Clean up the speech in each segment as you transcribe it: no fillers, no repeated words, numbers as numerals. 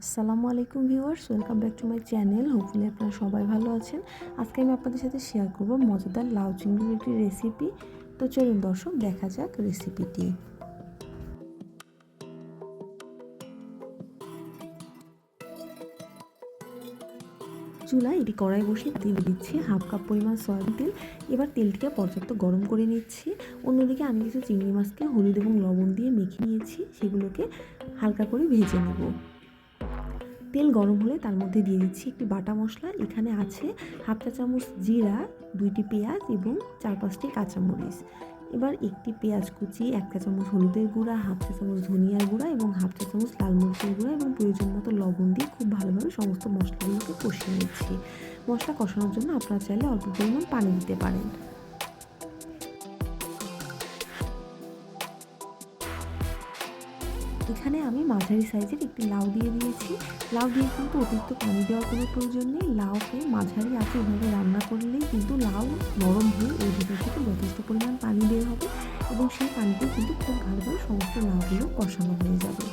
আসসালামু আলাইকুম viewers, welcome back to my channel. Hopefully আপনারা সবাই ভালো আছেন। আজকে আমি আপনাদের সাথে শেয়ার করব মজাদার লাউ চিংড়ির একটি রেসিপি। তো চলুন দর্শক, দেখা যাক রেসিপিটি। চুলায় এটি কড়াই বসিয়ে তেল দিচ্ছি, হাফ কাপ পরিমাণ সয়াবিন তেল। এবার তেলটিকে পর্যাপ্ত গরম করে নিচ্ছি। অন্যদিকে আমি কিছু চিংড়ি মাছকে হলুদ এবং লবণ দিয়ে মেখে নিয়েছি, সেগুলোকে হালকা করে ভেজে নেব। তেল গরম হলে তার মধ্যে দিয়ে দিচ্ছি একটি বাটা মশলা। এখানে আছে হাফ চা চামচ জিরা, 2টি পেঁয়াজ এবং 4-5টি কাঁচামরিচ। এবার একটি পেঁয়াজ কুচি, 1 চা চামচ হলুদের গুঁড়া, হাফ চা চামচ ধনিয়ার গুঁড়া এবং হাফ চা চামচ লাল মরিচের গুঁড়া এবং প্রয়োজন মতো লবণ দিয়ে খুব ভালোভাবে সমস্ত মশলাগুলোকে কষিয়ে নিচ্ছি। মশলা কষানোর জন্য আপনারা চাইলে অল্প পরিমাণ পানি দিতে পারেন। এখানে আমি মাঝারি সাইজের একটি লাউ দিয়ে দিয়েছি। লাউ দিয়ে কিন্তু অতিরিক্ত পানি দেওয়ার কোনো প্রয়োজন নেই। লাউকে মাঝারি আঁচে এভাবে রান্না করলেই কিন্তু লাউ নরম হয়ে এর ভিতর থেকে যথেষ্ট পরিমাণ পানি বের হবে এবং সেই পানিতে কিন্তু খুব ভালোভাবে সমস্ত লাউগুলো কষানো হয়ে যাবে।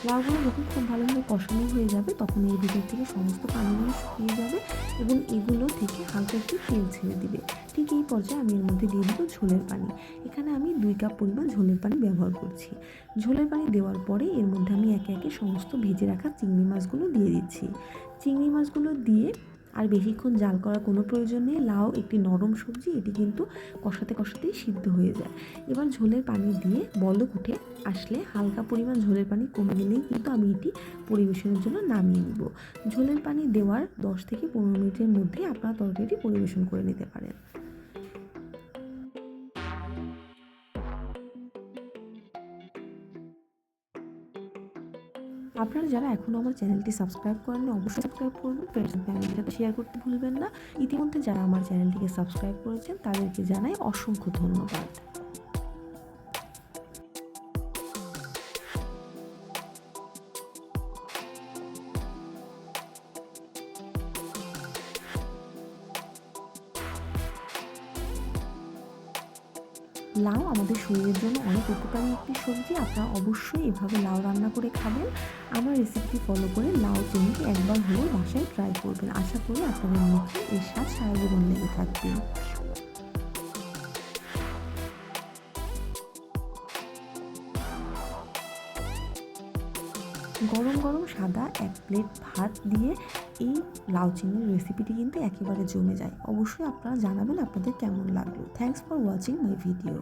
লাউগুলো যখন খুব ভালোভাবে কষানো হয়ে যাবে তখন এর ভিতর থেকে সমস্ত পানিগুলো শুকিয়ে যাবে এবং এগুলো থেকে হালকা একটু তেল ছেড়ে দিবে। ঠিক এই পর্যায়ে আমি এর মধ্যে দিয়ে দেবো ঝোলের পানি। এখানে আমি 2 কাপ পরিমাণ ঝোলের পানি ব্যবহার করছি। ঝোলের পানি দেওয়ার পরে এর মধ্যে আমি একে একে সমস্ত ভেজে রাখা চিংড়ি মাছগুলো দিয়ে দিচ্ছি। চিংড়ি মাছগুলো দিয়ে আর বেশিক্ষণ জাল করার কোনো প্রয়োজন নেই। লাউ একটি নরম সবজি, এটি কিন্তু কষাতে কষাতেই সিদ্ধ হয়ে যায়। এবার ঝোলের পানি দিয়ে বলক উঠে আসলে হালকা পরিমাণ ঝোলের পানি কমে গেলেই কিন্তু আমি এটি পরিবেশনের জন্য নামিয়ে নিব। ঝোলের পানি দেওয়ার 10 থেকে 15 মিনিটের মধ্যে আপনারা তরকারিটি পরিবেশন করে নিতে পারেন। আপনারা যারা এখনও আমার চ্যানেলটি সাবস্ক্রাইব করেননি অবশ্যই সাবস্ক্রাইব করবেন, ফ্রেন্ডস এন্ড ফ্যামিলির সাথে শেয়ার করতে ভুলবেন না। ইতিমধ্যে যারা আমার চ্যানেলটিকে সাবস্ক্রাইব করেছেন তাদেরকে জানাই অসংখ্য ধন্যবাদ। লাউ আমাদের শরীরের জন্য অনেক উপকারী একটি সবজি। আপনারা অবশ্যই এভাবে লাউ রান্না করে খাবেন। আমার রেসিপি ফলো করে লাউ চিংড়ি একবার হলেও বাসায় ট্রাই করবেন। আশা করি আপনাদের মুখে এর স্বাদ সারা জীবন লেগে থাকবে। গরম গরম সাদা 1 প্লেট ভাত দিয়ে এই লাউ চিংড়ির রেসিপিটি কিন্তু একেবারে জমে যায়। অবশ্যই আপনারা জানাবেন আপনাদের কেমন লাগলো। Thanks for watching my video.